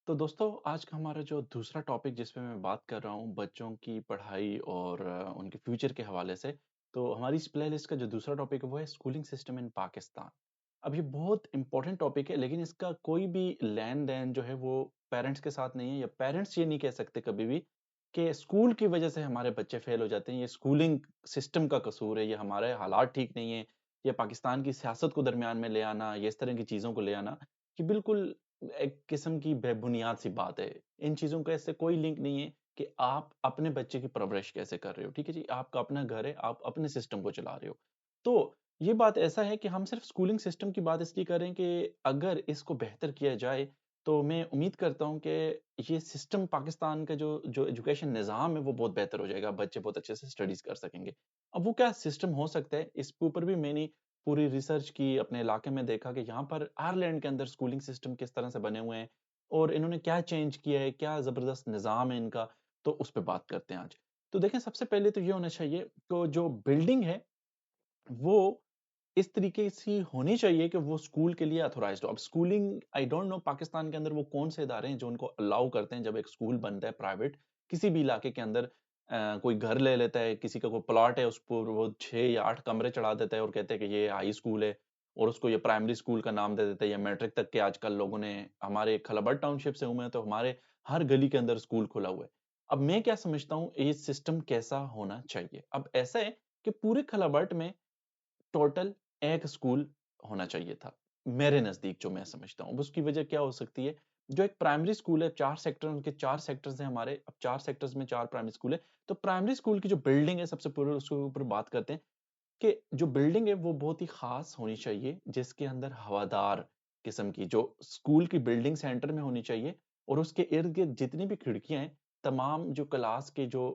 तो दोस्तों आज का हमारा जो दूसरा टॉपिक जिस पे मैं बात कर रहा हूँ बच्चों की पढ़ाई और उनके फ्यूचर के हवाले से। तो हमारी इस प्लेलिस्ट का जो दूसरा टॉपिक है वो है स्कूलिंग सिस्टम इन पाकिस्तान। अब ये बहुत इंपॉर्टेंट टॉपिक है, लेकिन इसका कोई भी लेन देन जो है वो पेरेंट्स के साथ नहीं है, या पेरेंट्स ये नहीं कह सकते कभी भी कि स्कूल की वजह से हमारे बच्चे फेल हो जाते हैं, ये स्कूलिंग सिस्टम का कसूर है, ये हमारे हालात ठीक नहीं है, या पाकिस्तान की सियासत को दरमियान में ले आना, ये इस तरह की चीज़ों को ले आना, कि बिल्कुल एक किस्म की बेबुनियाद सी बात है। इन चीज़ों का इससे कोई लिंक नहीं है कि आप अपने बच्चे की परवरिश कैसे कर रहे हो, ठीक है जी? आपका अपना घर है, आप अपने सिस्टम को चला रहे हो। तो ये बात ऐसा है कि हम सिर्फ़ स्कूलिंग सिस्टम की बात इसलिए कर रहे हैं कि अगर इसको बेहतर किया जाए, तो मैं उम्मीद करता हूँ कि ये सिस्टम पाकिस्तान का जो जो एजुकेशन निज़ाम है, वो बहुत बेहतर हो जाएगा। बच्चे बहुत अच्छे से स्टडीज़ कर सकेंगे। अब वो क्या सिस्टम हो सकता है, इसके ऊपर भी मैंने पूरी रिसर्च की, अपने इलाके में देखा कि यहाँ पर आयरलैंड के अंदर स्कूलिंग सिस्टम किस तरह से बने हुए हैं और इन्होंने क्या चेंज किया है, क्या ज़बरदस्त निज़ाम है इनका, तो उस पे बात करते हैं आज। तो देखें, सबसे पहले तो ये होना चाहिए, तो जो बिल्डिंग है, वो इस तरीके से होनी चाहिए कि वो स्कूल के लिए ऑथराइज़्ड हो। अब schooling, I don't know Pakistan के अंदर वो कौन-से इदारे हैं जो उनको अलाउ करते हैं जब एक स्कूल बनता है प्राइवेट, किसी भी इलाके के अंदर कोई घर ले लेता है, किसी का कोई प्लॉट है, उस पर वो 6 या 8 कमरे चढ़ा देता है और कहते हैं कि ये हाई स्कूल है, और उसको ये प्राइमरी स्कूल का नाम दे देता है, या मैट्रिक तक के आजकल लोगों ने, हमारे खैबरगढ़ टाउनशिप से हूँ मैं, तो हमारे हर गली के अंदर स्कूल खुला हुआ है। अब मैं क्या समझता हूँ, ये सिस्टम कैसा होना चाहिए? अब ऐसा है कि पूरे खैबरगढ़ में टोटल एक स्कूल होना चाहिए था, मेरे नज़दीक, जो मैं समझता हूँ। अब उसकी वजह क्या हो सकती है? जो एक प्राइमरी स्कूल है, 4 सेक्टर, उनके 4 सेक्टर्स हैं हमारे, अब 4 सेक्टर्स में 4 प्राइमरी स्कूल है। तो प्राइमरी स्कूल की जो बिल्डिंग है, सबसे पहले उसके ऊपर बात करते हैं कि जो बिल्डिंग है वो बहुत ही ख़ास होनी चाहिए, जिसके अंदर हवादार किस्म की, जो स्कूल की बिल्डिंग सेंटर में होनी चाहिए, और उसके इर्द-गिर्द जितनी भी खिड़कियाँ हैं, तमाम जो क्लास के जो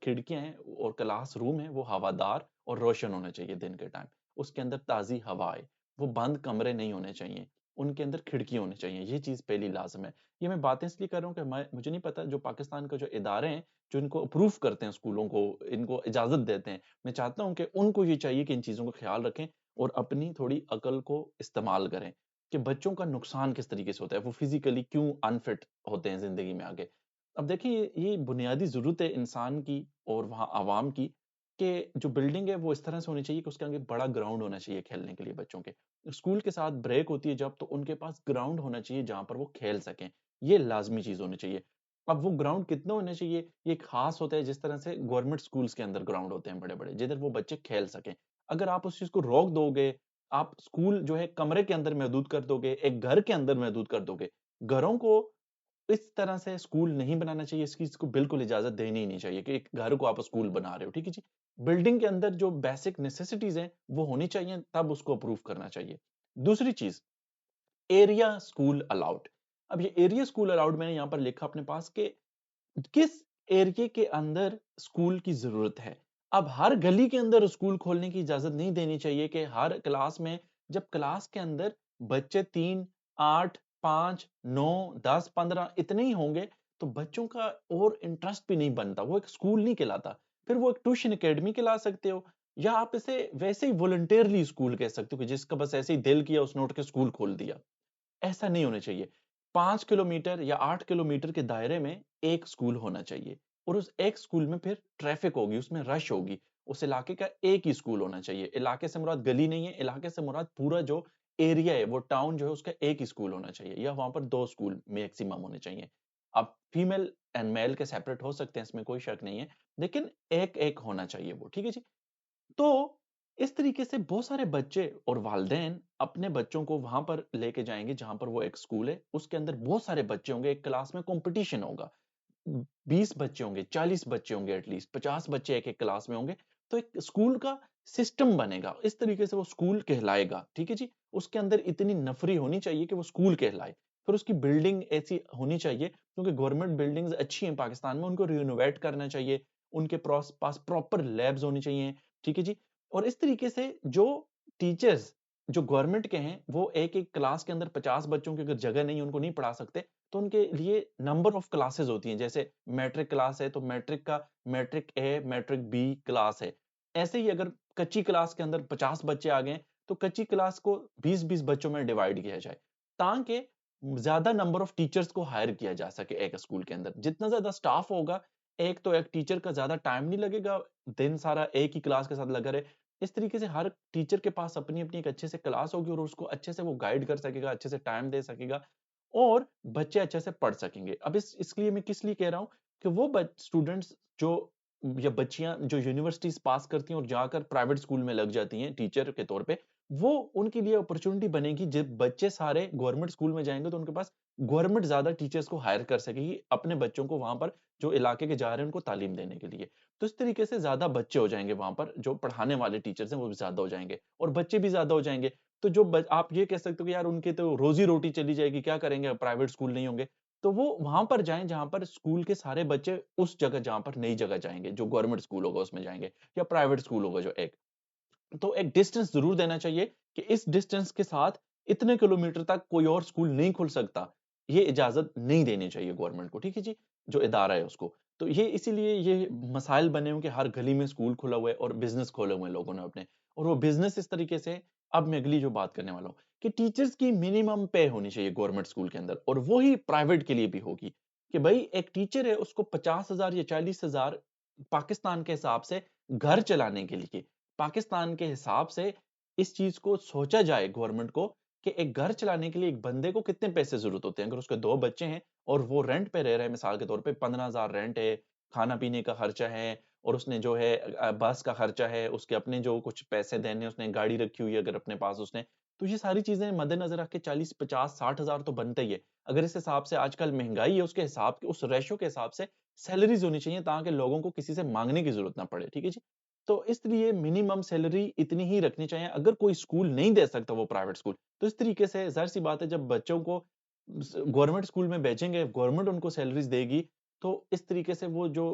खिड़कियाँ हैं और क्लासरूम है, वो हवादार और रोशन होने चाहिए दिन के टाइम। उसके अंदर ताज़ी हवा आए, वो बंद कमरे नहीं होने चाहिए, उनके अंदर खिड़की होनी चाहिए, ये चीज़ पहली लाज़िम है। ये मैं बातें इसलिए कर रहा हूँ कि मैं मुझे नहीं पता, जो पाकिस्तान का जो इदारे हैं, जो इनको अप्रूव करते हैं स्कूलों को, इनको इजाज़त देते हैं, मैं चाहता हूँ कि उनको ये चाहिए कि इन चीज़ों का ख़्याल रखें और अपनी थोड़ी अकल को इस्तेमाल करें, कि बच्चों का नुकसान किस तरीके से होता है, वो फ़िज़िकली क्यों अनफ़िट होते हैं ज़िंदगी में आगे। अब देखिए, ये बुनियादी ज़रूरत है इंसान की और वहाँ आवाम की, कि जो बिल्डिंग है वो इस तरह से होनी चाहिए कि उसके आगे बड़ा ग्राउंड होना चाहिए खेलने के लिए बच्चों के। स्कूल के साथ ब्रेक होती है जब, तो उनके पास ग्राउंड होना चाहिए जहाँ पर वो खेल सकें। ये लाज़मी चीज़ होनी चाहिए। अब वो ग्राउंड कितने होने चाहिए, ये ख़ास होता है जिस तरह से गवर्नमेंट स्कूल्स के अंदर ग्राउंड होते हैं बड़े-बड़े, जिधर वो बच्चे खेल सकें। अगर आप उस चीज़ को रोक दोगे, आप स्कूल जो है कमरे के अंदर महदूद कर दोगे, एक घर के अंदर महदूद कर दोगे, घरों को इस तरह से स्कूल नहीं बनाना चाहिए, इस चीज़ को बिल्कुल इजाज़त देनी ही नहीं चाहिए कि एक घर को आप स्कूल बना रहे हो, ठीक है जी? बिल्डिंग के अंदर जो बेसिक नेसेसिटीज़ हैं, वो होनी चाहिए, तब उसको अप्रूव करना चाहिए। दूसरी चीज़, एरिया स्कूल अलाउड। अब ये एरिया स्कूल अलाउड मैंने यहाँ पर लिखा अपने पास कि किस एरिये के अंदर स्कूल की ज़रूरत है। अब हर गली के अंदर स्कूल खोलने की इजाज़त नहीं देनी चाहिए कि हर क्लास में, जब क्लास के अंदर बच्चे 3, 8, 5, 9, 10, 15 इतने ही होंगे, तो बच्चों का और इंटरेस्ट भी नहीं बनता, वो एक स्कूल नहीं कहलाता। फिर वो एक ट्यूशन अकेडमी कहला सकते हो, या आप इसे वैसे ही वॉलंटियरली स्कूल कह सकते हो कि जिसका बस ऐसे ही दिल किया उसने उठ के स्कूल खोल दिया। ऐसा नहीं होना चाहिए। 5 किलोमीटर या 8 किलोमीटर के दायरे में एक स्कूल होना चाहिए, और उस एक स्कूल में फिर ट्रैफ़िक होगी, उसमें रश होगी। उस इलाके का एक ही स्कूल होना चाहिए। इलाके से मुराद गली नहीं है, इलाके से मुराद पूरा जो एरिया है, वो टाउन जो है, उसका एक ही स्कूल होना चाहिए, या वहाँ पर 2 स्कूल मैक्सिमम होने चाहिए। अब फीमेल एंड मेल के सेपरेट हो सकते हैं, इसमें कोई शक नहीं है, लेकिन एक-एक होना चाहिए वो, ठीक है जी? तो इस तरीके से बहुत सारे बच्चे और वालिदैन अपने बच्चों को वहाँ पर लेके जाएँगे जहाँ पर वो एक स्कूल है, उसके अंदर बहुत सारे बच्चे होंगे, एक क्लास में कॉम्पिटिशन होगा। 20 बच्चे होंगे, 40 बच्चे होंगे एटलीस्ट, 50 बच्चे एक-एक क्लास में होंगे, तो एक स्कूल का सिस्टम बनेगा। इस तरीके से वो स्कूल कहलाएगा, ठीक है जी? उसके अंदर इतनी नफ़री होनी चाहिए कि वो स्कूल कहलाए। फिर उसकी बिल्डिंग ऐसी होनी चाहिए, क्योंकि गवर्नमेंट बिल्डिंग्स अच्छी हैं पाकिस्तान में, उनको रिनोवेट करना चाहिए, उनके पास प्रॉपर लैब्स होनी चाहिए, ठीक है जी? और इस तरीके से जो टीचर्स जो गवर्नमेंट के हैं, वो एक-एक क्लास के अंदर 50 बच्चों की अगर जगह नहीं है, उनको नहीं पढ़ा सकते, तो उनके लिए नंबर ऑफ क्लासेस होती हैं। जैसे मैट्रिक क्लास है, तो मैट्रिक का मैट्रिक ए, मैट्रिक बी क्लास है। ऐसे ही अगर कच्ची क्लास के अंदर 50 बच्चे आ गए हैं, तो कच्ची क्लास को 20-20 बच्चों में डिवाइड किया जाए, ताकि ज़्यादा नंबर ऑफ टीचर्स को हायर किया जा सके एक स्कूल के अंदर। जितना ज़्यादा स्टाफ होगा, एक तो एक टीचर का ज़्यादा टाइम नहीं लगेगा, दिन सारा एक ही क्लास के साथ लगा रहे। इस तरीके से हर टीचर के पास अपनी-अपनी एक अच्छे से क्लास होगी और उसको अच्छे से वो गाइड कर सकेगा, अच्छे से टाइम दे सकेगा और बच्चे अच्छे से पढ़ सकेंगे। अब इसलिए मैं किस लिए कह रहा हूँ कि वो स्टूडेंट्स जो या बच्चियाँ जो यूनिवर्सिटीज़ पास करती हैं और जाकर प्राइवेट स्कूल में लग जाती हैं टीचर के तौर पे, वो उनके लिए अपॉर्च्युनिटी बनेगी जब बच्चे सारे गवर्नमेंट स्कूल में जाएँगे तो उनके पास गवर्नमेंट ज़्यादा टीचर्स को हायर कर सकेगी अपने बच्चों को वहाँ पर जो इलाके के जा रहे हैं उनको तालीम देने के लिए। तो इस तरीके से ज़्यादा बच्चे हो जाएँगे वहाँ पर, जो पढ़ाने वाले टीचर्स हैं वो भी ज़्यादा हो जाएँगे और बच्चे भी ज़्यादा हो जाएँगे। तो जो आप ये कह सकते हो कि यार उनकी तो रोज़ी-रोटी चली जाएगी, क्या करेंगे प्राइवेट स्कूल नहीं होंगे। तो वो वहाँ पर जाएँ जहाँ पर स्कूल के सारे बच्चे उस जगह जहाँ पर नई जगह जाएँगे, जो गवर्नमेंट स्कूल होगा उसमें जाएँगे या प्राइवेट स्कूल होगा जो एक। तो एक डिस्टेंस ज़रूर देना चाहिए कि इस डिस्टेंस के साथ इतने किलोमीटर तक कोई और स्कूल नहीं खुल सकता। ये इजाज़त नहीं देनी चाहिए गवर्नमेंट को, ठीक है जी? जो इदारा है उसको। तो ये इसीलिए ये मसाइल बने हुए हैं कि हर गली में स्कूल खुला हुआ है और बिज़नेस खोले हुए हैं लोगों ने अपने। और वो बिज़नेस इस तरीके से अब मैं अगली जो बात करने वाला हूँ कि टीचर्स की मिनिमम पे होनी चाहिए गवर्नमेंट स्कूल के अंदर और वो ही प्राइवेट के लिए भी होगी। कि भई एक टीचर है उसको 50,000 या 40,000 पाकिस्तान के हिसाब से घर चलाने के लिए पाकिस्तान के हिसाब से इस चीज़ को सोचा जाए गवर्नमेंट को कि एक घर चलाने के लिए एक बंदे को कितने पैसे ज़रूरत होते हैं। अगर उसके 2 बच्चे हैं और वो रेंट पे रह रहे हैं मिसाल के तौर पे 15,000 रेंट है, खाना-पीने का खर्चा है और उसने जो है बस का खर्चा है, उसके अपने जो कुछ पैसे देने हैं, उसने गाड़ी रखी हुई है अगर अपने पास उसने, तो ये सारी चीज़ें मद्देनज़र रख के 40, 50, 60,000 तो बनता ही है। अगर इस हिसाब से आजकल महँगाई है उसके हिसाब के उस रेश्यो के हिसाब से सैलरीज़ होनी चाहिए ताकि लोगों को किसी से माँगने की ज़रूरत ना पड़े, ठीक है जी? तो इसलिए मिनिमम सैलरी इतनी ही रखनी चाहिए। अगर कोई स्कूल नहीं दे सकता वो प्राइवेट स्कूल, तो इस तरीके से ज़ाहिर-सी बात है जब बच्चों को गवर्नमेंट स्कूल में भेजेंगे, गवर्नमेंट उनको सैलरीज़ देगी, तो इस तरीके से वो जो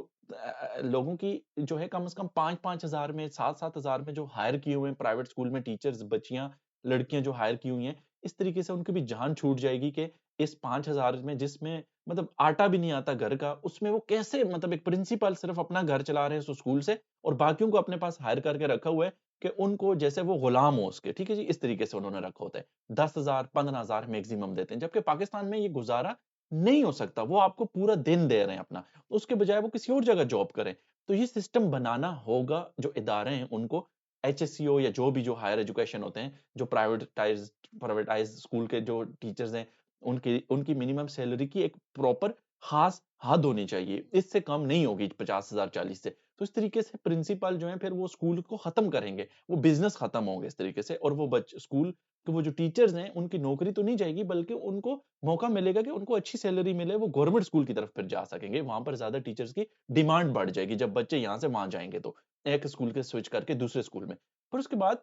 लोगों की जो है कम से कम 5-5 हज़ार में, 7-7 हज़ार में जो हायर किए हुए हैं प्राइवेट स्कूल में टीचर्स, बच्चियाँ, लड़कियाँ जो हायर की हुई हैं, इस तरीके से उनकी भी जान छूट जाएगी कि इस 5,000 में जिसमें मतलब आटा भी नहीं आता घर का, उसमें वो कैसे मतलब एक प्रिंसिपल सिर्फ़ अपना घर चला रहे हैं उस स्कूल से और बाकियों को अपने पास हायर करके रखा हुआ है कि उनको जैसे वो गुलाम हो उसके, ठीक है जी? इस तरीके से उन्होंने रखा होता है। 10,000 15,000 मैक्सिमम देते हैं, जबकि पाकिस्तान में ये गुज़ारा नहीं हो सकता। वो आपको पूरा दिन दे रहे हैं अपना, उसके बजाय वो किसी और जगह जॉब करें। तो ये सिस्टम बनाना होगा, जो इदारे हैं उनको एचएससीओ या जो भी जो हायर एजुकेशन होते हैं, जो प्राइवेटाइज़्ड स्कूल के जो टीचर्स हैं, उनकी उनकी मिनिमम सैलरी की एक प्रॉपर ख़ास हद होनी चाहिए। इससे कम नहीं होगी 50,000 40 से। तो इस तरीके से प्रिंसिपल जो हैं फिर वो स्कूल को ख़त्म करेंगे। वो बिज़नेस ख़त्म होंगे इस तरीके से और वो स्कूल के वो जो टीचर्स हैं उनकी नौकरी तो नहीं जाएगी बल्कि उनको मौका मिलेगा कि उनको अच्छी सैलरी मिले, वो गवर्नमेंट स्कूल की तरफ फिर जा सकेंगे। वहाँ पर ज़्यादा टीचर्स की डिमांड बढ़ जाएगी जब बच्चे यहाँ से वहाँ जाएँगे तो। एक स्कूल के स्विच करके दूसरे स्कूल में। फिर उसके बाद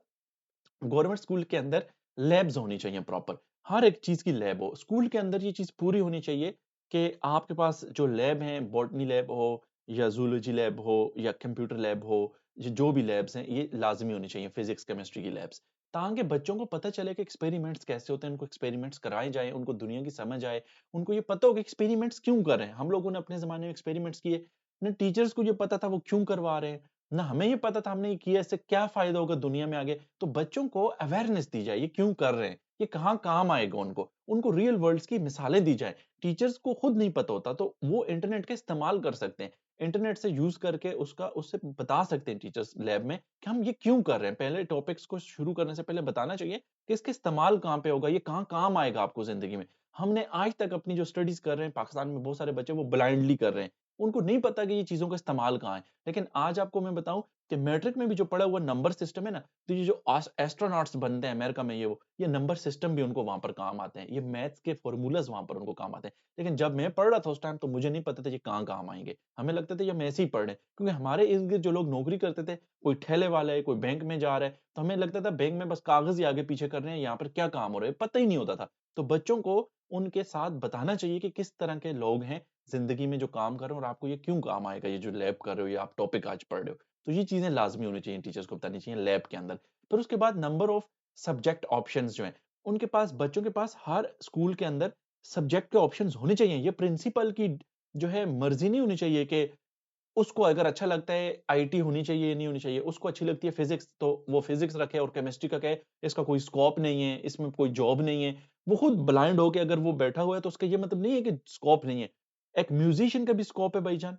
गवर्नमेंट स्कूल के अंदर लैब्स होनी चाहिए प्रॉपर। हर एक चीज़ की लैब हो। स्कूल के अंदर ये चीज़ पूरी होनी चाहिए कि आपके पास जो लैब हैं, बॉटनी लैब हो या ज़ूलॉजी लैब हो या कंप्यूटर लैब हो, ये जो भी लैब्स हैं, ये लाज़मी होनी चाहिए फिज़िक्स, केमिस्ट्री की लैब्स। ताकि बच्चों को पता चले कि एक्सपेरिमेंट्स कैसे होते हैं, उनको एक्सपेरिमेंट्स कराए जाएँ, उनको दुनिया की समझ आए, उनको ये पता हो कि एक्सपेरिमेंट्स क्यों कर रहे हैं। हम लोगों ने अपने ज़माने में एक्सपेरिमेंट्स किए, ना टीचर्स को ये पता था वो क्यों करवा रहे हैं, ना हमें ये पता था हमने ये किया इससे क्या फ़ायदा होगा दुनिया में आगे। तो बच्चों को अवेयरनेस दी जाए, ये क्यों कर रहे हैं? ये कहाँ काम आएगा उनको? उनको रियल वर्ल्ड्स की मिसालें दी जाएँ। टीचर्स को खुद नहीं पता होता, तो वो इंटरनेट का इस्तेमाल कर सकते हैं। इंटरनेट से यूज़ करके उससे बता सकते हैं टीचर्स लैब में कि हम ये क्यों कर रहे हैं। पहले टॉपिक्स को शुरू करने से पहले बताना चाहिए कि इसका इस्तेमाल कहाँ पे होगा, ये कहाँ काम आएगा आपको ज़िंदगी में। हमने आज तक अपनी जो स्टडीज़ कर रहे हैं, पाकिस्तान में बहुत सारे बच्चे वो ब्लाइंडली कर रहे हैं। उनको नहीं पता कि ये चीज़ों का इस्तेमाल कहाँ है। लेकिन आज आपको मैं बताऊँ कि मैट्रिक में भी जो पड़ा हुआ नंबर सिस्टम है ना, तो ये जो एस्ट्रोनॉट्स बनते हैं अमेरिका में ये नंबर सिस्टम भी उनको वहाँ पर काम आते हैं। ये मैथ्स के फ़ॉर्मूलाज़ वहाँ पर उनको काम आते हैं। लेकिन जब मैं पढ़ रहा था उस टाइम तो मुझे नहीं पता था ये कहाँ काम आएँगे। हमें लगता था ये हम ऐसे ही पढ़ रहे हैं। क्योंकि हमारे इर्द-गिर्द जो लोग नौकरी करते थे, कोई ठेले वाला है, कोई बैंक में जा रहा है, तो हमें लगता था बैंक में बस कागज़ ही आगे-पीछे कर रहे हैं, यहाँ पर क्या काम हो रहा है, पता ही नहीं होता था। तो बच्चों को उनके साथ बताना चाहिए कि किस तरह के लोग हैं ज़िंदगी में जो काम कर रहे हो और आपको ये क्यों काम आएगा, ये जो लैब कर रहे हो या आप टॉपिक आज पढ़ रहे हो। तो ये चीज़ें लाज़मी होनी चाहिए टीचर्स को बतानी चाहिए लैब के अंदर। फिर उसके बाद नंबर ऑफ सब्जेक्ट ऑप्शंस जो हैं, उनके पास बच्चों के पास हर स्कूल के अंदर सब्जेक्ट के ऑप्शंस होने चाहिए। ये प्रिंसिपल की जो है मर्ज़ी नहीं होनी चाहिए कि उसको अगर अच्छा लगता है आईटी होनी चाहिए, नहीं होनी चाहिए। उसको अच्छी लगती है फिज़िक्स तो वो फिज़िक्स रखे और केमिस्ट्री का क्या है, इसका कोई स्कोप नहीं है, इसमें कोई जॉब नहीं है। वो खुद ब्लाइंड होके अगर वो बैठा हुआ है तो उसका ये मतलब नहीं है कि स्कोप नहीं है। एक म्यूजिशियन का भी स्कोप है भाईजान।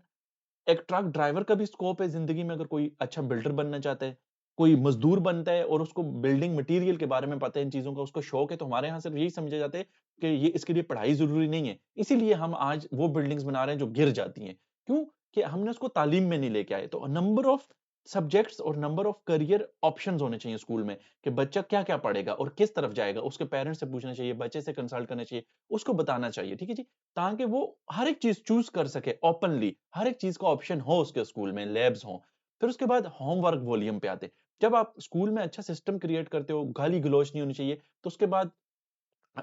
एक ट्रक ड्राइवर का भी स्कोप है ज़िंदगी में, अगर कोई अच्छा बिल्डर बनना चाहता है, कोई मज़दूर बनता है और उसको बिल्डिंग मटीरियल के बारे में पता है, इन चीज़ों का उसको शौक है, तो हमारे यहाँ सिर्फ़ यही समझा जाता है कि ये इसके लिए पढ़ाई ज़रूरी नहीं है। इसीलिए हम आज वो बिल्डिंग्स बना रहे हैं जो गिर जाती हैं। क्यों? कि हमने उसको तालीम में नहीं लेके आए। तो नंबर ऑफ सब्जेक्ट्स और नंबर ऑफ करियर ऑप्शंस होने चाहिए स्कूल में, कि बच्चा क्या-क्या पढ़ेगा और किस तरफ जाएगा। उसके पेरेंट्स से पूछना चाहिए, बच्चे से कंसल्ट करना चाहिए, उसको बताना चाहिए, ठीक है जी? ताकि वो हर एक चीज़ चूज़ कर सके ओपनली, हर एक चीज़ का ऑप्शन हो उसके स्कूल में, लैब्स हों। फिर उसके बाद होमवर्क वॉल्यूम पे आते हैं। जब आप स्कूल में अच्छा सिस्टम क्रिएट करते हो, गाली-गलौच नहीं होनी चाहिए, तो उसके बाद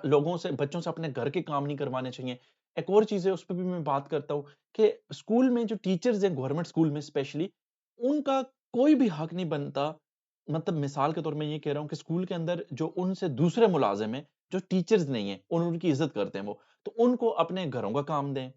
लोगों से बच्चों से अपने घर के काम नहीं करवाने चाहिए। एक और चीज़ है, उस पे भी मैं बात करता हूँ कि स्कूल में जो टीचर्स हैं, गवर्नमेंट स्कूल में स्पेशली, उनका कोई भी हक नहीं बनता। मतलब मिसाल के तौर में ये कह रहा हूँ कि स्कूल के अंदर जो उनसे दूसरे मुलाज़िम हैं, जो टीचर्स नहीं हैं और उनकी इज़्ज़त करते हैं वो, तो उनको अपने घरों का काम दें।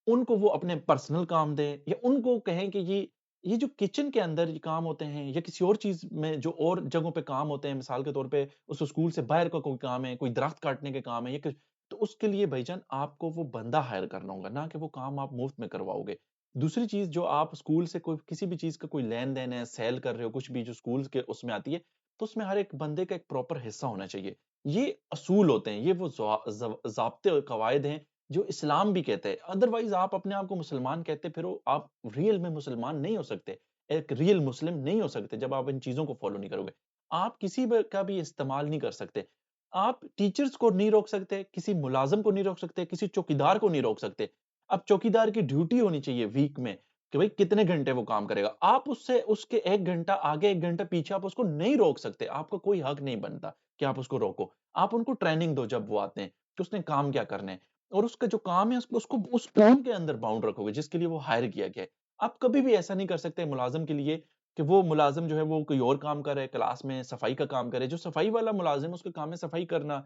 उनको वो अपने पर्सनल काम दें या उनको कहें कि ये जो किचन के अंदर ये काम होते हैं या किसी और चीज़ में जो और जगहों पे काम होते हैं, मिसाल के तौर पे उस स्कूल से बाहर का कोई काम है, कोई दरख्त काटने के काम है या कुछ, तो उसके लिए भाईजान आपको वो बंदा हायर करना होगा, ना कि वो काम आप मुफ्त में करवाओगे। दूसरी चीज़, जो आप स्कूल से कोई किसी भी चीज़ का कोई लेन-देन है, सेल कर रहे हो, कुछ भी जो स्कूल के उसमें आती है, तो उसमें हर एक बंदे का एक प्रॉपर हिस्सा होना चाहिए। ये असूल होते हैं, ये वो ज़ाब्ते और कवायद हैं जो इस्लाम भी कहता है। अदरवाइज़ आप अपने आप को मुसलमान कहते फिरो, आप रियल में मुसलमान नहीं हो सकते। एक रियल मुस्लिम नहीं हो सकते जब आप इन चीज़ों को फ़ॉलो नहीं करोगे। आप किसी ब का भी इस्तेमाल नहीं कर सकते। आप टीचर्स को नहीं रोक सकते, किसी मुलाज़िम को नहीं रोक सकते, किसी चौकीदार को नहीं रोक सकते। अब चौकीदार की ड्यूटी होनी चाहिए वीक में कि भई कितने घंटे वो काम करेगा। आप उससे उसके 1 घंटा आगे, 1 घंटा पीछे आप उसको नहीं रोक सकते। आपका कोई हक नहीं बनता कि आप उसको रोको। आप उनको ट्रेनिंग दो जब वो आते हैं, कि उसने काम क्या करने हैं। और उसका जो काम है उसको उस काम के अंदर बाउंड रखोगे जिसके लिए वो हायर किया गया है। आप कभी भी ऐसा नहीं कर सकते मुलाज़िम के लिए कि वो मुलाज़िम जो है वो कोई और काम कर रहा है, क्लास में सफाई का काम करे। जो सफाई वाला मुलाज़िम है उसका काम है सफाई करना,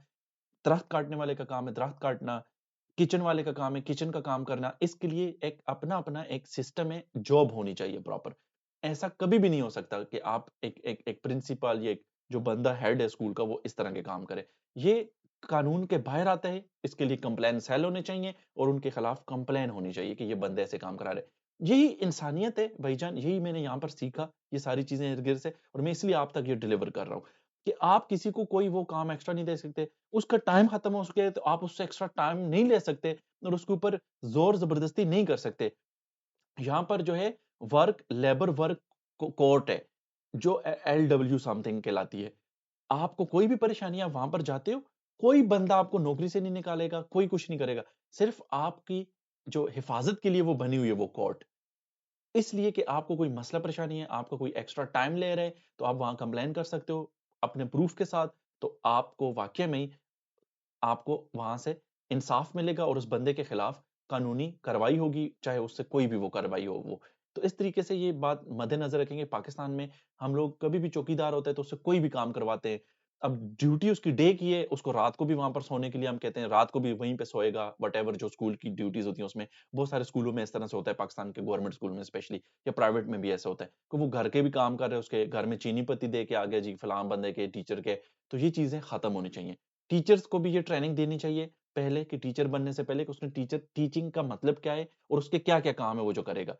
दरख्त काटने वाले का काम है दरख्त काटना, किचन वाले का काम है किचन का काम करना। इसके लिए एक अपना-अपना एक सिस्टम है, जॉब होनी चाहिए प्रॉपर। ऐसा कभी भी नहीं हो सकता कि आप एक प्रिंसिपल या एक जो बंदा हेड है स्कूल का वो इस तरह के काम करे। ये कानून के बाहर आता है, इसके लिए कंप्लेंट सेल होने चाहिए और उनके खिलाफ कंप्लेन होनी चाहिए कि ये बंदे ऐसे काम करा रहे हैं। यही इंसानियत है भाईजान, यही मैंने यहाँ पर सीखा, ये सारी चीज़ें इर्द-गिर्द से, और मैं इसलिए आप तक ये डिलीवर कर रहा हूँ कि आप किसी को कोई वो काम एक्स्ट्रा नहीं दे सकते। उसका टाइम खत्म हो चुका है तो आप उससे एक्स्ट्रा टाइम नहीं ले सकते और उसके ऊपर ज़ोर ज़बरदस्ती नहीं कर सकते। यहाँ पर जो है वर्क लेबर वर्क कोर्ट है, जो एलडब्ल्यू समथिंग कहलाती है। आपको कोई भी परेशानी, आप वहाँ पर जाते हो, कोई बंदा आपको नौकरी से नहीं निकालेगा, कोई कुछ नहीं करेगा। सिर्फ़ आपकी जो हिफ़ाज़त के लिए वो बनी हुई है वो कोर्ट। इसलिए कि आपको कोई मसला परेशानी है, आपका कोई एक्स्ट्रा टाइम ले रहा है, तो आप वहाँ कंप्लेन कर सकते हो अपने प्रूफ़ के साथ, तो आपको वाक़ई में ही आपको वहाँ से इंसाफ मिलेगा और उस बंदे के खिलाफ कानूनी कार्रवाई होगी, चाहे उससे कोई भी वो कार्रवाई हो वो। तो इस तरीके से ये बात मद्देनज़र रखेंगे, पाकिस्तान में हम लोग कभी भी चौकीदार होता है तो उससे कोई भी काम करवाते हैं। अब ड्यूटी उसकी डे की है, उसको रात को भी वहाँ पर सोने के लिए हम कहते हैं, रात को भी वहीं पे सोएगा, व्हाटएवर जो स्कूल की ड्यूटीज़ होती हैं उसमें। बहुत सारे स्कूलों में इस तरह से होता है, पाकिस्तान के गवर्नमेंट स्कूल में स्पेशली, या प्राइवेट में भी ऐसा होता है कि वो घर के भी काम कर रहे हैं, उसके घर में चीनी पत्ती दे के आ गया जी फलाँ बंदे के, टीचर के। तो ये चीज़ें खत्म होनी चाहिए। टीचर्स को भी ये ट्रेनिंग देनी चाहिए पहले, कि टीचर बनने से पहले कि उसने टीचर टीचिंग का मतलब क्या है और उसके क्या-क्या काम है वो जो करेगा।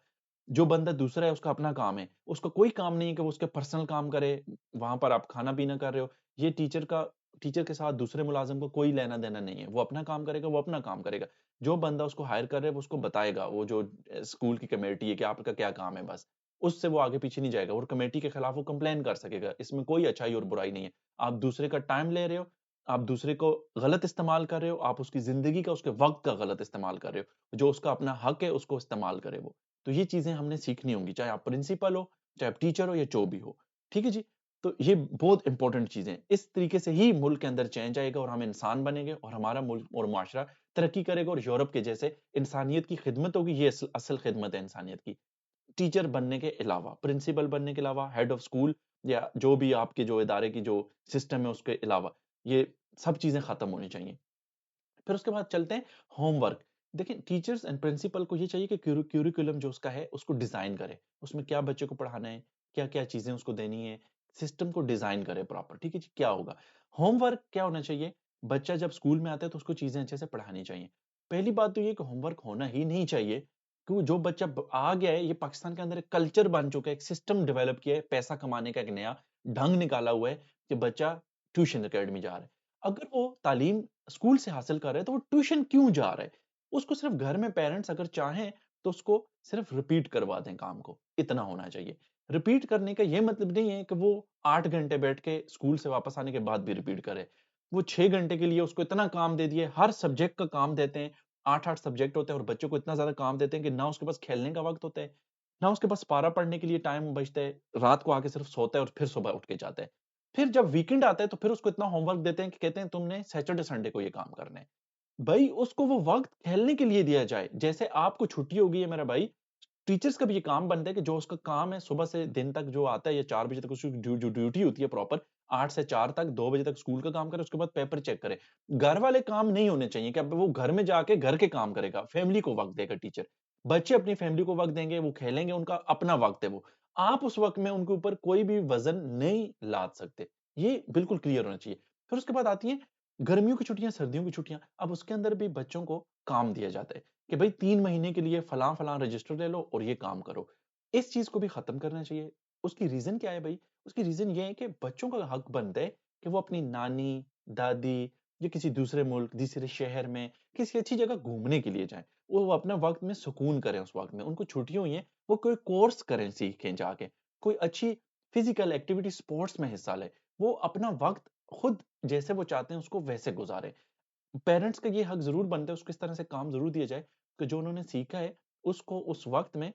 जो बंदा दूसरा है उसका अपना काम है। उसका कोई काम नहीं है कि वो उसके पर्सनल काम करे, वहाँ पर आप खाना-पीना कर रहे हो। ये टीचर के साथ दूसरे मुलाज़िम को कोई लेना-देना नहीं है। वो अपना काम करेगा, वो अपना काम करेगा। जो बंदा उसको हायर कर रहा है वो उसको बताएगा, वो जो स्कूल की कमेटी है कि आपका क्या काम है बस। उससे वो आगे पीछे नहीं जाएगा और कमेटी के खिलाफ वो कंप्लेन कर सकेगा। इसमें कोई अच्छाई और बुराई नहीं है। आप दूसरे का टाइम ले रहे हो, आप दूसरे को गलत इस्तेमाल कर रहे हो, आप उसकी ज़िंदगी का, उसके वक़्त का गलत इस्तेमाल कर रहे हो। जो उसका अपना हक है उसको इस्तेमाल करे वो। तो ये चीज़ें हमने सीखनी होंगी, चाहे आप प्रिंसिपल हो, चाहे आप टीचर हो या जो भी हो। ठीक है जी? तो ये बहुत इम्पोर्टेंट चीज़ें हैं। इस तरीके से ही मुल्क के अंदर चेंज आएगा और हम इंसान बनेंगे और हमारा मुल्क और मुआशरा तरक्की करेगा और यूरोप के जैसे इंसानियत की खिदमत होगी, ये असल खिदमत है इंसानियत की। टीचर बनने के अलावा, प्रिंसिपल बनने के अलावा, हेड ऑफ स्कूल या जो भी आपके जो इदारे की जो सिस्टम है उसके अलावा, ये सब चीज़ें खत्म होनी चाहिए। फिर उसके बाद चलते हैं होमवर्क। देखिए टीचर्स एंड प्रिंसिपल को ये चाहिए कि क्यूरिकुलम जो उसका है उसको डिज़ाइन करे। उसमें क्या बच्चे को पढ़ाना है, क्या-क्या चीज़ें उसको देनी है, सिस्टम को डिज़ाइन करे प्रॉपर, ठीक है जी? क्या होगा? होमवर्क क्या होना चाहिए? बच्चा जब स्कूल में आता है तो उसको चीज़ें अच्छे से पढ़ानी चाहिए। पहली बात तो ये कि होमवर्क होना ही नहीं चाहिए, क्यों जो बच्चा आ गया है, ये पाकिस्तान के अंदर एक कल्चर बन चुका है, एक सिस्टम डेवलप किया है, पैसा कमाने का एक नया ढंग निकाला हुआ है कि बच्चा ट्यूशन अकेडमी जा रहा है। अगर वो तालीम स्कूल से हासिल कर रहा है तो वो ट्यूशन क्यों जा रहा है? उसको सिर्फ घर में पेरेंट्स अगर चाहें तो उसको सिर्फ रिपीट करवा दें काम को, इतना होना चाहिए। रिपीट करने का ये मतलब नहीं है कि वो 8 घंटे बैठ के स्कूल से वापस आने के बाद भी रिपीट करे। वो 6 घंटे के लिए उसको इतना काम दे दिए, हर सब्जेक्ट का काम देते हैं, 8-8 सब्जेक्ट होते हैं और बच्चों को इतना ज़्यादा काम देते हैं कि ना उसके पास खेलने का वक़्त होता है, ना उसके पास पारा पढ़ने के लिए टाइम बचता है, रात को आके सिर्फ सोता है और फिर सुबह उठ के जाता है। फिर जब वीकेंड आता है तो फिर उसको इतना होमवर्क देते हैं कि कहते हैं तुमने सैटरडे संडे को ये काम करना है। भई उसको वो वक़्त खेलने के लिए दिया जाए, जैसे आपको छुट्टी हो गई है मेरा भाई, टीचर्स का भी ये काम बनता है कि जो उसका काम है सुबह से दिन तक जो आता है या 4 बजे तक उसकी जो ड्यूटी होती है प्रॉपर 8 से 4 तक 2 बजे तक स्कूल का काम करे, उसके बाद पेपर चेक करे। घर वाले काम नहीं होने चाहिए कि अब वो घर में जाके घर के काम करेगा, फैमिली को वक़्त देगा टीचर। बच्चे अपनी फैमिली को वक़्त देंगे, वो खेलेंगे, उनका अपना वक़्त है वो। आप उस वक़्त में उनके ऊपर कोई भी वज़न नहीं लाद सकते। ये बिल्कुल क्लियर होना चाहिए। फिर उसके बाद आती हैं गर्मियों की छुट्टियाँ, सर्दियों की छुट्टियाँ। अब उसके अंदर भी बच्चों को काम दिया जाता है। कि भाई 3 महीने के लिए फलाँ-फलाँ रजिस्टर ले लो और ये काम करो। इस चीज़ को भी खत्म करना चाहिए। उसकी रीज़न क्या है भई? उसकी रीज़न ये है कि बच्चों का हक बनता है कि वो अपनी नानी, दादी या किसी दूसरे मुल्क, दूसरे शहर में, किसी अच्छी जगह घूमने के लिए जाएँ। वो अपना वक़्त में सुकून करें उस वक़्त में। उनको छुट्टियाँ हुई हैं, वो कोई कोर्स करें, सीखें जाके। कोई अच्छी फ़िज़िकल एक्टिविटी स्पोर्ट्स में हिस्सा लें। वो अपना वक़्त खुद जैसे वो चाहते हैं उसको वैसे गुज़ारें। पेरेंट्स का ये हक ज़रूर बनता है, उसको इस तरह से काम ज़रूर दिया जाए कि जो उन्होंने सीखा है, उसको उस वक़्त में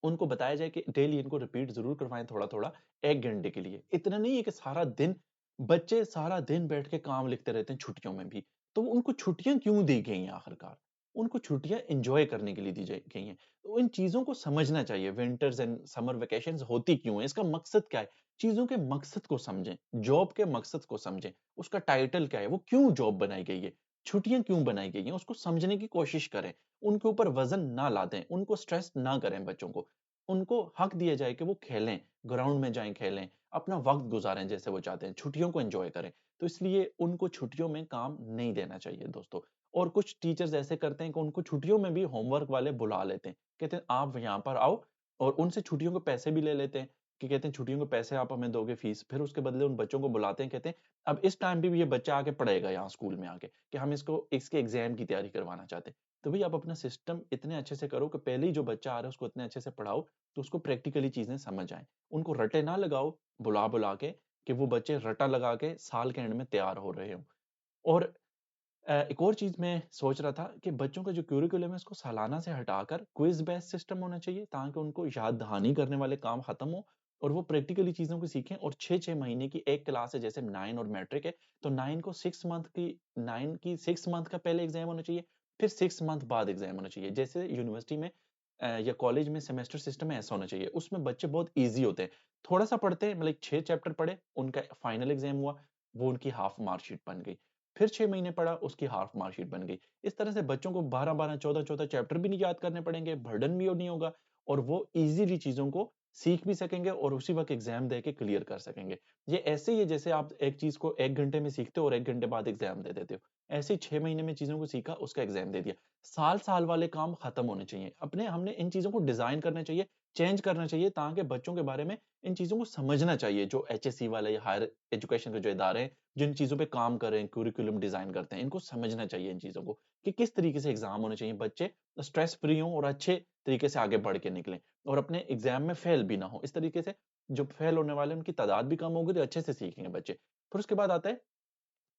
उनको बताया जाए कि डेली इनको रिपीट ज़रूर करवाएँ थोड़ा-थोड़ा 1 घंटे के लिए। इतना नहीं है कि सारा दिन बच्चे सारा दिन बैठ के काम लिखते रहते हैं छुट्टियों में भी। तो उनको छुट्टियाँ क्यों दी गई हैं आखिरकार? उनको छुट्टियाँ एन्जॉय करने के लिए दी जाई गई हैं। तो इन चीज़ों को समझना चाहिए विंटर्स एंड समर वैकेशंस होती क्यों हैं? इसका मकसद क्या है? चीज़ों के मकसद को समझें, जॉब के मकसद को समझें। उसका टाइटल क्या है? वो क्यों जॉब बनाई गई है? छुट्टियाँ क्यों बनाई गई हैं? उसको समझने की कोशिश करें। उनके ऊपर वज़न ना लादें, उनको स्ट्रेस ना करें बच्चों को। उनको हक दिया जाए कि वो खेलें, ग्राउंड में जाएँ खेलें, अपना वक़्त गुज़ारें जैसे वो चाहते हैं, छुट्टियों को एन्जॉय करें। तो इसलिए उनको छुट्टियों में काम नहीं देना चाहिए दोस्तों। और कुछ टीचर्स ऐसे करते हैं कि उनको छुट्टियों में भी होमवर्क वाले बुला लेते हैं। कहते हैं आप यहाँ पर आओ और उनसे छुट्टियों के पैसे भी ले लेते हैं कि कहते हैं छुट्टियों के पैसे आप हमें दोगे फीस। फिर उसके बदले उन बच्चों को बुलाते हैं, कहते हैं अब इस टाइम पे भी ये बच्चा आके पढ़ेगा यहाँ स्कूल में आके कि हम इसको इसके एग्ज़ाम की तैयारी करवाना चाहते हैं। तो भई आप अपना सिस्टम इतने अच्छे से करो कि पहले ही जो बच्चा आ रहा है उसको इतने अच्छे से पढ़ाओ तो उसको प्रैक्टिकली चीज़ें समझ आएँ। उनको रटे ना लगाओ बुला-बुला के कि वो बच्चे रटा लगा के साल के एंड में तैयार हो रहे हों। और एक और चीज़ मैं सोच रहा था कि बच्चों का जो करिकुलम है उसको सालाना से हटाकर क्विज़ बेस्ड सिस्टम होना चाहिए ताकि उनको याद दहानी करने वाले काम खत्म हो और वो प्रैक्टिकली चीज़ों को सीखें और 6-6 महीने की एक क्लास है जैसे 9 और मैट्रिक है, तो 9 को 6 मंथ की 9 की 6 मंथ का पहले एग्ज़ाम होना चाहिए, फिर 6 मंथ बाद एग्ज़ाम होना चाहिए। जैसे यूनिवर्सिटी में या कॉलेज में सेमेस्टर सिस्टम है ऐसा होना चाहिए। उसमें बच्चे बहुत ईज़ी होते हैं। थोड़ा-सा पढ़ते हैं मतलब 6 चैप्टर पढ़े, उनका फाइनल एग्ज़ाम हुआ, वो उनकी हाफ मार्कशीट बन गई। फिर 6 महीने पढ़ा, उसकी हाफ मार्कशीट बन गई। इस तरह से बच्चों को 12-12, 14-14 चैप्टर भी नहीं याद करने पड़ेंगे, बर्डन भी नहीं होगा और वो ईज़िली चीज़ों को सीख भी सकेंगे और उसी वक़्त एग्ज़ाम दे के क्लियर कर सकेंगे। ये ऐसे ही है जैसे आप एक चीज़ को 1 घंटे में सीखते हो और 1 घंटे बाद एग्ज़ाम दे देते हो। ऐसे ही 6 महीने में चीज़ों को सीखा, उसका एग्ज़ाम दे दिया। साल-साल वाले काम खत्म होने चाहिए। हमने इन चीज़ों को डिज़ाइन करना चाहिए, चेंज करना चाहिए ताकि बच्चों के बारे में इन चीज़ों को समझना चाहिए जो एचएससी वाले या हायर एजुकेशन के जो इदारे हैं जिन चीज़ों पे काम कर रहे हैं, करिकुलम डिज़ाइन करते हैं, इनको समझना चाहिए इन चीज़ों को कि किस तरीके से एग्ज़ाम होने चाहिए, बच्चे स्ट्रेस फ्री हों और अच्छे तरीके से आगे बढ़ के निकलें और अपने एग्ज़ाम में फेल भी ना हों। इस तरीके से जो फेल होने वाले हैं, उनकी तादाद भी कम होगी, तो अच्छे से सीखेंगे बच्चे। फिर उसके बाद आता है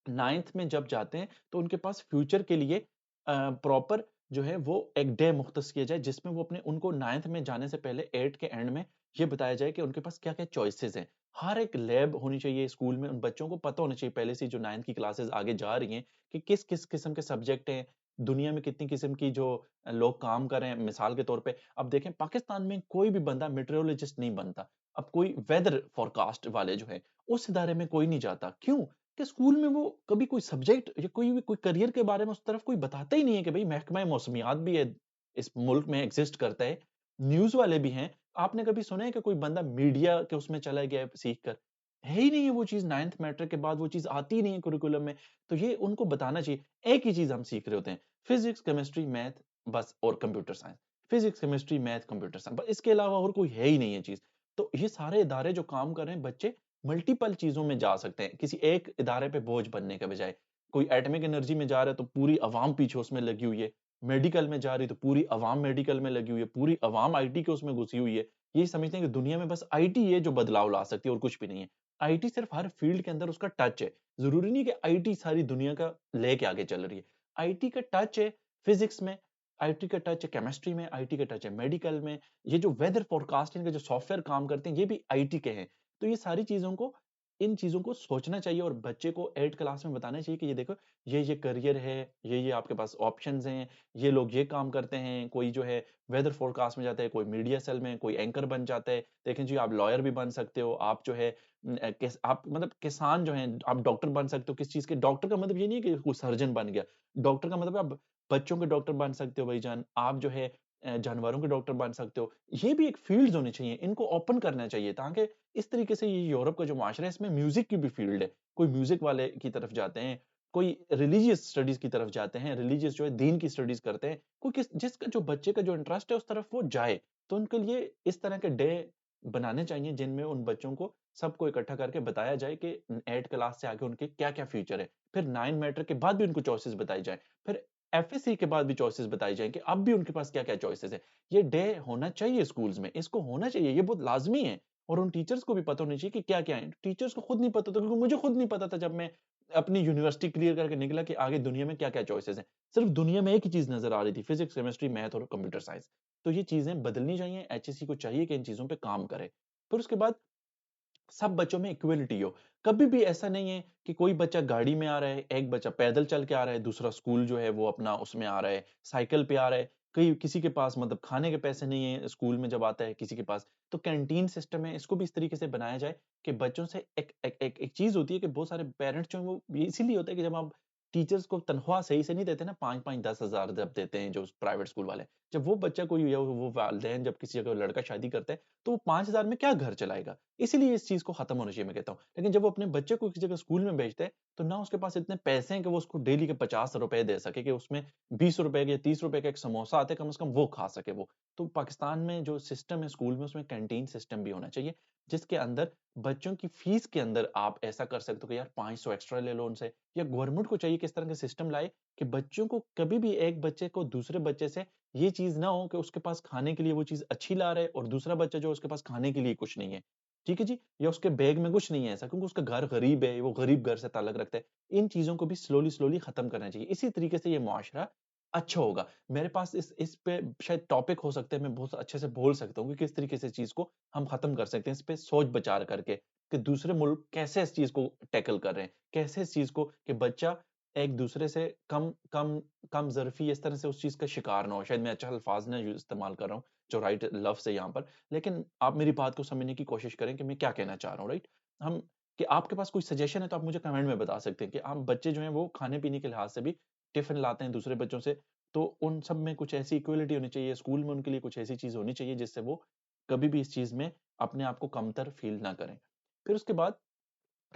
9th में जब जाते हैं, तो उनके पास फ्यूचर के लिए प्रॉपर जो है वो एक डे मुख्तस किया जाए, जिसमें वो अपने उनको 9th में जाने से पहले 8 के एंड में ये बताया जाए कि उनके पास क्या-क्या चॉइसेस हैं। हर एक लैब होनी चाहिए स्कूल में, उन बच्चों को पता होना चाहिए पहले से ही जो 9th की क्लासेस आगे जा रही हैं, कि किस-किस किस्म के सब्जेक्ट हैं, दुनिया में कितनी किस्म की जो लोग काम कर रहे हैं। मिसाल के तौर पे अब देखें पाकिस्तान में कोई भी बंदा मेटेरोलॉजिस्ट नहीं बनता। अब कोई वेदर फ़ोरकास्ट वाले जो हैं, उस इदारे में कोई नहीं जाता। क्यों? कि स्कूल में वो कभी कोई सब्जेक्ट या कोई करियर के बारे में उस तरफ कोई बताता ही नहीं है कि भई महकमा मौसमियात भी है, इस मुल्क में एग्ज़िस्ट करता है। न्यूज़ वाले भी हैं। आपने कभी सुना है कि कोई बंदा मीडिया के उसमें चला गया है सीख कर? है ही नहीं है वो चीज़ 9th मैट्रिक के बाद वो चीज़ आती ही नहीं है करिकुलम में। तो ये उनको बताना चाहिए। एक ही चीज़ हम सीख रहे होते हैं, फिज़िक्स, केमिस्ट्री, मैथ बस और computer science. Physics, chemistry, math, computer science बस इसके अलावा और कोई है ही नहीं है चीज़। तो ये सारे इदारे जो काम कर रहे हैं, बच्चे मल्टीपल चीज़ों में जा सकते हैं, किसी एक इदारे पे बोझ बनने के बजाय। कोई एटॉमिक एनर्जी में जा रहा है तो पूरी अवाम पीछे उसमें लगी हुई है। मेडिकल में जा रही है तो पूरी अवाम मेडिकल में लगी हुई है, पूरी अवाम आईटी के उसमें घुसी हुई है। ये समझते हैं कि दुनिया में बस आईटी है जो बदलाव ला सकती है और कुछ भी नहीं है। आईटी सिर्फ हर फील्ड के अंदर उसका टच है। ज़रूरी नहीं कि आईटी सारी दुनिया का लेके आगे चल रही है। आईटी का टच है फिज़िक्स में, आईटी का टच है केमिस्ट्री में, आईटी का टच है मेडिकल में। ये जो वेदर फोरकास्टिंग के जो सॉफ्टवेयर काम करते हैं, ये भी आईटी के हैं। तो ये सारी चीज़ों को इन चीज़ों को सोचना चाहिए और बच्चे को 8th क्लास में बताना चाहिए कि ये देखो, ये करियर है, ये आपके पास ऑप्शंस हैं, ये लोग ये काम करते हैं। कोई जो है वेदर फोरकास्ट में जाता है, कोई मीडिया सेल में, कोई एंकर बन जाता है। देखें जी, आप लॉयर भी बन सकते हो, आप जो है किस आप मतलब किसान जो हैं, आप डॉक्टर बन सकते हो। किस चीज़ के डॉक्टर का मतलब ये नहीं है कि कोई सर्जन बन गया। डॉक्टर का मतलब आप बच्चों के डॉक्टर बन सकते हो भाईजान। आप जो है जानवरों के डॉक्टर बन सकते हो। ये भी एक फ़ील्ड्स होनी चाहिए, इनको ओपन करना चाहिए ताकि इस तरीके से ये यूरोप का जो माशरा है, इसमें म्यूज़िक की भी फ़ील्ड है। कोई म्यूज़िक वाले की तरफ जाते हैं, कोई रिलिजियस स्टडीज़ की तरफ जाते हैं, रिलिजियस जो है दीन की स्टडीज़ करते हैं। कोई किस जिसका जो बच्चे का जो इंटरेस्ट है उस तरफ वो जाए। तो उनके लिए इस तरह के डे बनाने चाहिए जिनमें उन बच्चों को सबको इकट्ठा करके बताया जाए कि 8 क्लास से आगे उनके क्या-क्या फ्यूचर है। फिर 9 मैट्रिक के बाद भी उनको चॉइसेस बताई जाएँ। फिर एफएससी के बाद भी चॉइसेस बताई जाएँ कि अब भी उनके पास क्या-क्या चॉइसेस हैं। ये डे होना चाहिए स्कूल्स में, इसको होना चाहिए, ये बहुत लाज़मी है और उन टीचर्स को भी पता होना चाहिए कि क्या-क्या है। टीचर्स को खुद नहीं पता था, क्योंकि मुझे खुद नहीं पता था जब मैं अपनी यूनिवर्सिटी क्लियर करके निकला कि आगे दुनिया में क्या-क्या चॉइसेस हैं। सिर्फ दुनिया में एक ही चीज़ नज़र आ रही थी, फिज़िक्स, केमिस्ट्री, मैथ और कंप्यूटर साइंस। तो ये चीज़ें बदलनी चाहिए, एचईसी को चाहिए कि इन चीज़ों पे काम करे। फिर उसके बाद सब बच्चों में इक्वलिटी हो। कभी भी ऐसा नहीं है कि कोई बच्चा गाड़ी में आ रहा है, एक बच्चा पैदल चल के आ रहा है, दूसरा स्कूल जो है वो अपना उसमें आ रहा है, साइकिल पे आ रहा है। कहीं किसी के पास मतलब खाने के पैसे नहीं है स्कूल में जब आता है किसी के पास, तो कैंटीन सिस्टम है, इसको भी इस तरीके से बनाया जाए कि बच्चों से एक चीज़ होती है कि बहुत सारे पेरेंट्स जो हैं वो ये इसीलिए होता है कि जब आप टीचर्स को तनख्वाह सही से नहीं देते ना 5-5 10,000 जब देते हैं जो प्राइवेट स्कूल वाले, जब वो बच्चा कोई या वो वालिदैन जब किसी जगह लड़का शादी करता है, तो वो 5,000 में क्या घर चलाएगा? इसीलिए इस चीज़ को खत्म होना चाहिए मैं कहता हूँ। लेकिन जब वो अपने बच्चे को किसी जगह स्कूल में भेजता है, तो ना उसके पास इतने पैसे हैं कि वो उसको डेली के ₹50 दे सके कि उसमें ₹20 के या ₹30 का एक समोसा आता है, कम से कम वो खा सके वो। तो पाकिस्तान में जो सिस्टम है स्कूल में उसमें कैंटीन सिस्टम भी होना चाहिए, जिसके अंदर बच्चों की फीस के अंदर आप ऐसा कर सकते हो कि यार 500 एक्स्ट्रा ले लो उनसे, या गवर्नमेंट को चाहिए कि इस तरह का सिस्टम लाए कि बच्चों को कभी भी एक बच्चे को दूसरे बच्चे से ये चीज़ ना हो कि उसके पास खाने के लिए वो चीज़ अच्छी ला रहा है और दूसरा बच्चा जो है उसके पास खाने के लिए कुछ नहीं है। ठीक है जी? या उसके बैग में कुछ नहीं है ऐसा क्योंकि उसका घर गरीब है, वो गरीब घर से ताल्लुक रखता है। इन चीज़ों को भी स्लोली खत्म करना चाहिए। इसी तरीके से ये मुआशरा अच्छा होगा। मेरे पास इस पे शायद टॉपिक हो सकते हैं, मैं बहुत अच्छे से बोल सकता हूँ कि किस तरीके से इस चीज़ को हम खत्म कर सकते हैं, इस पे सोच-विचार करके कि दूसरे मुल्क कैसे इस चीज़ को टैकल कर रहे हैं। कैसे इस चीज़ को कि बच्चा एक-दूसरे से कम कम कम ज़र्फ़ी इस तरह से उस चीज़ का शिकार ना हो। शायद मैं अच्छा अल्फ़ाज़ ना इस्तेमाल कर रहा हूँ, जो राइट लफ्ज़ है यहाँ पर। लेकिन आप मेरी बात को समझने की कोशिश करें कि मैं क्या कहना चाह रहा हूँ, राइट? हम कि आपके पास कोई सजेशन है तो आप मुझे कमेंट में बता सकते हैं कि आप बच्चे जो हैं वो खाने-पीने के लिहाज़ से भी टिफ़िन लाते हैं दूसरे बच्चों से, तो उन सब में कुछ ऐसी इक्वालिटी होनी चाहिए, स्कूल में उनके लिए कुछ ऐसी चीज़ होनी चाहिए जिससे वो कभी भी इस चीज़ में अपने आप को कमतर फ़ील ना करें। फिर उसके बाद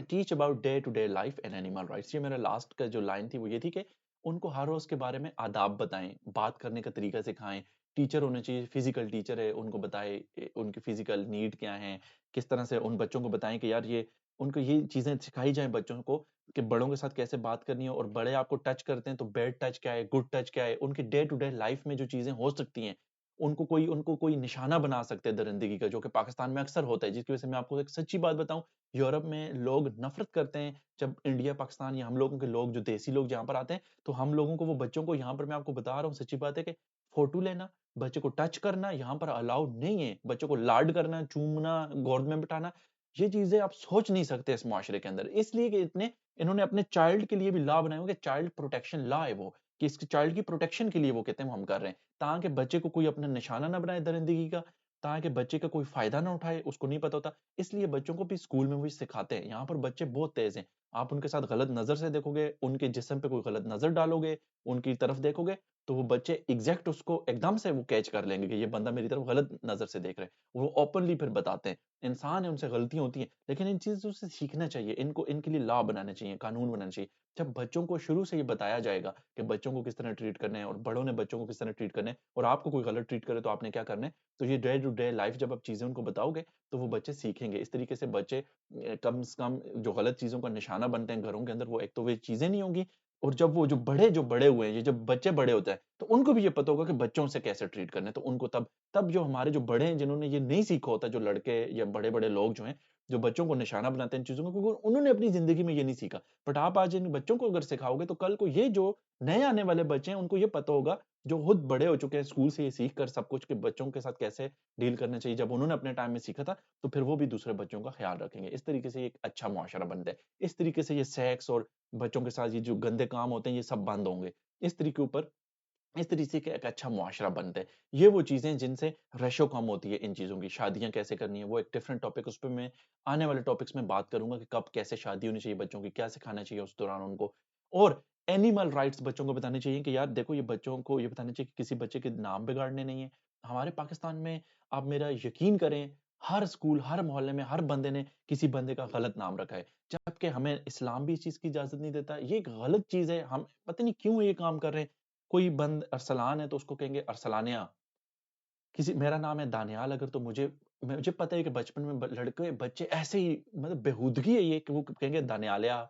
teach about day to day life and animal rights, ये मेरा लास्ट का जो लाइन थी वो ये थी कि उनको हर रोज के बारे में आदाब बताएं, बात करने का तरीका सिखाएं। टीचर होने चाहिए, फिजिकल टीचर है उनको बताएं उनकी फिजिकल नीड क्या है, किस तरह से उन बच्चों को बताएं कि यार ये उनको ये चीजें सिखाई जाएं बच्चों को कि बड़ों के साथ कैसे बात करनी है, और बड़े आपको टच करते हैं तो बैड टच क्या है, गुड टच क्या है, उनकी डे टू डे लाइफ में जो चीजें हो सकती हैं उनको कोई निशाना बना सकते हैं दरिंदगी का, जो कि पाकिस्तान में अक्सर होता है। जिसकी वजह से मैं आपको एक सच्ची बात बताऊं, यूरोप में लोग नफ़रत करते हैं जब इंडिया, पाकिस्तान या हम लोगों के लोग जो देसी लोग जहाँ पर आते हैं, तो हम लोगों को वो बच्चों को यहाँ पर मैं आपको बता रहा हूँ सच्ची बात है कि फ़ोटो लेना, बच्चे को टच करना यहाँ पर अलाउड नहीं है। बच्चों को लाड करना, चूमना, गोद में बिठाना, ये चीज़ें आप सोच नहीं सकते इस मुआशरे के अंदर। इसलिए कि इन्होंने अपने चाइल्ड के लिए भी लॉ बनाए हुए हैं कि चाइल्ड प्रोटेक्शन लॉ है वो, कि इसके चाइल्ड की प्रोटेक्शन के लिए वो कहते हैं वो हम कर रहे हैं। ताकि बच्चे को कोई अपना निशाना ना बनाए दरिंदगी का, ताकि बच्चे का कोई फ़ायदा ना उठाए, उसको नहीं पता होता। इसलिए बच्चों को भी स्कूल में वही सिखाते हैं। यहाँ पर बच्चे बहुत तेज़ हैं। आप उनके साथ गलत नज़र से देखोगे, उनके जिस्म पे कोई गलत नज़र डालोगे, उनकी तरफ देखोगे, तो वो बच्चे एग्ज़ैक्ट उसको एकदम से वो कैच कर लेंगे कि ये बंदा मेरी तरफ गलत नज़र से देख रहा है। वो ओपनली फिर बताते हैं। इंसान है, उनसे गलतियाँ होती हैं, लेकिन इन चीज़ों से सीखना चाहिए। इनको इनके लिए लॉ बनाने चाहिए, कानून बनाने चाहिए। जब बच्चों को शुरू से ये बताया जाएगा कि बच्चों को किस तरह ट्रीट करना है और बड़ों ने बच्चों को किस तरह ट्रीट करना है और आपको कोई गलत ट्रीट करे तो आपने क्या करना है, तो ये डे टू डे लाइफ़ जब आप चीज़ें उनको बताओगे, तो वो बच्चे सीखेंगे। इस तरीके से बच्चे कम से कम जो गलत चीज़ों का निशाना बनते हैं घरों के अंदर, वो एक तो वे चीज़ें नहीं होंगी और जब वो जो बड़े हुए हैं, ये जब बच्चे बड़े होते हैं, तो उनको भी ये पता होगा कि बच्चों से कैसे ट्रीट करना है। तो उनको तब तब जो हमारे जो बड़े हैं, जिन्होंने ये नहीं सीखा होता, जो लड़के या बड़े-बड़े लोग जो हैं, जो बच्चों को निशाना बनाते हैं इन चीज़ों को, क्योंकि उन्होंने अपनी ज़िंदगी में ये नहीं सीखा। बट आप आज इन बच्चों को अगर सिखाओगे, तो कल को ये जो नए आने वाले बच्चे हैं, उनको ये पता होगा, जो खुद बड़े हो चुके हैं, स्कूल से ये सीख कर सब कुछ कि बच्चों के साथ कैसे डील करना चाहिए। जब उन्होंने अपने टाइम में सीखा था, तो फिर वो भी दूसरे बच्चों का ख़्याल रखेंगे। इस तरीके से ये एक अच्छा मुआशरा बनता है। इस तरीके से ये सेक्स और बच्चों के साथ ये जो गंदे काम होते हैं, ये सब बंद होंगे। इस तरीके ऊपर इस तरीके का एक अच्छा मुआशरा बनता है। ये वो चीज़ें हैं जिनसे रेशो कम होती है इन चीज़ों की। शादियाँ कैसे करनी है, वो एक डिफरेंट टॉपिक, उस पे मैं आने वाले टॉपिक्स में बात करूँगा कि कब कैसे शादी होनी चाहिए बच्चों की, क्या सिखाना चाहिए उस दौरान उनको। और एनिमल राइट्स बच्चों को बताने चाहिए कि यार देखो, ये बच्चों को ये बताना चाहिए कि किसी बच्चे के नाम बिगाड़ने नहीं है। हमारे पाकिस्तान में आप मेरा यकीन करें, हर स्कूल, हर मोहल्ले में हर बंदे ने किसी बंदे का गलत नाम रखा है। जबकि हमें इस्लाम भी इस चीज़ की इजाज़त नहीं देता। ये एक गलत चीज़ है, हम पता नहीं क्यों ये काम कर रहे हैं। कोई बंद अरसलान है तो उसको कहेंगे अरसलानिया। किसी मेरा नाम है दानियाल, अगर तो मुझे पता है कि बचपन में लड़के बच्चे ऐसे ही, मतलब बेहूदगी है ये कि वो कहेंगे दानियालिया,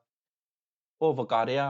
ओ वकारिया।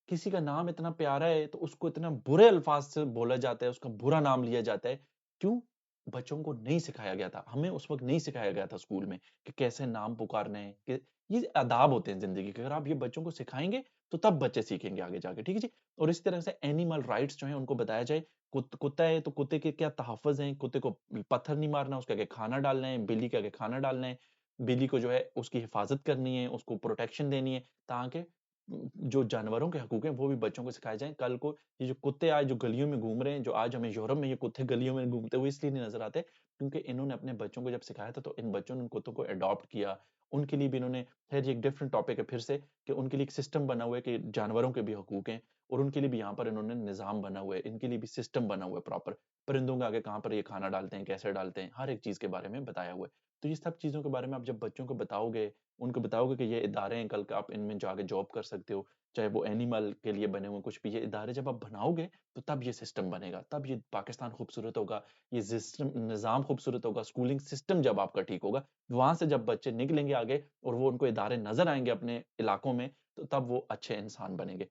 किसी का नाम इतना प्यारा है तो उसको इतना बुरे अल्फाज से बोला जाता है, उसका बुरा नाम लिया जाता है। क्यों? बच्चों को नहीं सिखाया गया था। हमें उस वक़्त नहीं सिखाया गया था स्कूल में कि कैसे नाम पुकारने हैं, कि ये आदाब होते हैं ज़िंदगी के। अगर आप ये बच्चों को सिखाएँगे, तो तब बच्चे सीखेंगे आगे जाके, ठीक है जी? और इस तरह से एनिमल राइट्स जो हैं उनको बताया जाए। कुत्ता है तो कुत्ते के क्या तहफ़्फ़ुज़ हैं, कुत्ते को पत्थर नहीं मारना, उसके आगे खाना डालना है, बिल्ली के आगे खाना डालना है, बिल्ली को जो है उसकी हिफ़ाज़त करनी है, उसको प्रोटेक्शन देनी है, ताकि जो जानवरों के हकूक हैं, वो भी बच्चों को सिखाए जाएँ। कल को ये जो कुत्ते आज जो गलियों में घूम रहे हैं, जो आज हमें यूरोप में ये कुत्ते गलियों में घूमते हुए इसलिए नहीं नज़र आते, क्योंकि इन्होंने अपने बच्चों को जब सिखाया था, तो इन बच्चों ने उन कुत्तों को अडॉप्ट किया। उनके लिए भी इन्होंने, ख़ैर ये एक डिफरेंट टॉपिक है फिर से, कि उनके लिए एक सिस्टम बना हुआ है कि जानवरों के भी हकूक हैं और उनके लिए भी यहाँ पर इन्होंने निज़ाम बना हुआ है। इनके लिए भी सिस्टम बना हुआ है प्रॉपर। परिंदों के आगे कहाँ पर ये खाना डालते हैं, कैसे डालते हैं, हर एक चीज़ के बारे में बताया हुआ है। तो ये सब चीज़ों के बारे में आप जब बच्चों को बताओगे, उनको बताओगे कि ये इदारे हैं, कल को आप इनमें जाके जॉब कर सकते हो। चाहे वो एनिमल के लिए बने हों, कुछ भी, ये इदारे जब आप बनाओगे, तो तब ये सिस्टम बनेगा, तब ये पाकिस्तान खूबसूरत होगा, ये सिस्टम निज़ाम खूबसूरत होगा, स्कूलिंग सिस्टम जब आपका ठीक होगा, वहाँ से जब बच्चे निकलेंगे आगे और वो उनको इदारे नज़र आएँगे अपने इलाकों में, तो तब वो अच्छे इंसान बनेंगे।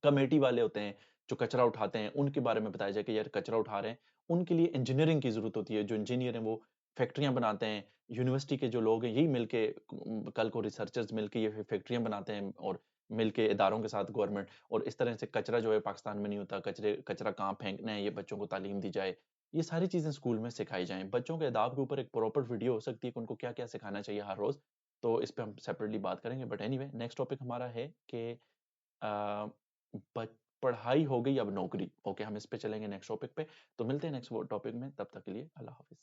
कमेटी वाले होते हैं, जो कचरा उठाते हैं, उनके बारे में बताया जाए कि यार कचरा उठा रहे हैं, उनके लिए इंजीनियरिंग की ज़रूरत होती है। जो इंजीनियर हैं, वो फैक्ट्रियाँ बनाते हैं। यूनिवर्सिटी के जो लोग हैं, यही मिलके कल को रिसर्चर्स मिलके ये फैक्ट्रियाँ बनाते हैं और मिलके इदारों के साथ गवर्नमेंट, और इस तरह से कचरा जो है पाकिस्तान में नहीं होता। कचरा कहाँ फेंकना है, ये बच्चों को तालीम दी जाए। ये सारी चीज़ें स्कूल में सिखाई जाएँ। बच्चों के आदाब के ऊपर एक प्रॉपर वीडियो हो सकती है कि उनको क्या-क्या सिखाना चाहिए हर रोज़। तो इस पे हम सेपरेटली बात करेंगे। बट एनीवे, नेक्स्ट टॉपिक हमारा है कि अ, ब पढ़ाई हो गई, अब नौकरी। ओके, हम इस पे चलेंगे नेक्स्ट टॉपिक पे। तो मिलते हैं नेक्स्ट वो टॉपिक में, तब तक के लिए अल्लाह हाफ़िज़।